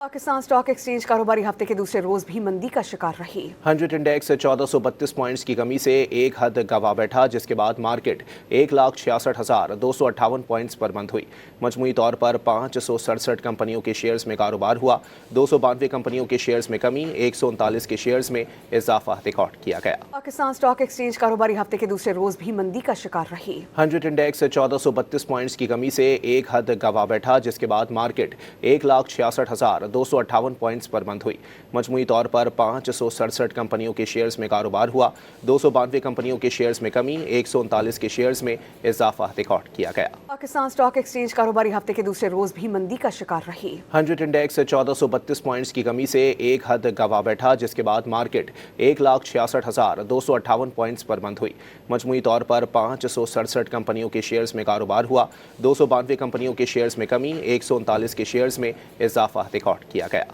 Pakistan stock exchange कारोबारी हफ्ते के दूसरे रोज भी मंदी का शिकार रही। 100 इंडेक्स 1432 पॉइंट्स की कमी से एक हद गवा बैठा, जिसके बाद मार्केट 1,66,258 पॉइंट्स पर बंद हुई। मजमूई तौर पर 567 कंपनियों के शेयर्स में कारोबार हुआ। 292 कंपनियों के शेयर्स में कमी, 139 के शेयर्स में इजाफा रिकॉर्ड किया गया। पाकिस्तान स्टॉक एक्सचेंज कारोबारी हफ्ते के दूसरे रोज भी मंदी का शिकार रही। 100 इंडेक्स 1432 पॉइंट्स की कमी से एक हद गवा बैठा, जिसके बाद मार्केट 1,66,258 पॉइंट्स पर बंद हुई। मजमूई तौर पर 567 कंपनियों के शेयर्स में कारोबार हुआ। 292 कंपनियों के शेयर्स में कमी, 139 के शेयर्स में इजाफा रिकॉर्ड किया गया। पाकिस्तान स्टॉक एक्सचेंज कारोबारी हफ्ते के दूसरे रोज भी मंदी का शिकार रही। 100 इंडेक्स 1432 पॉइंट्स की कमी से एक हद गवा बैठा, जिसके बाद मार्केट 1,66,258 पॉइंट्स पर बंद हुई। मजमूई तौर पर 567 कंपनियों के शेयर्स में कारोबार हुआ। 292 कंपनियों के शेयर्स में कमी, 139 के शेयर्स में इजाफा रिकॉर्ड किया गया।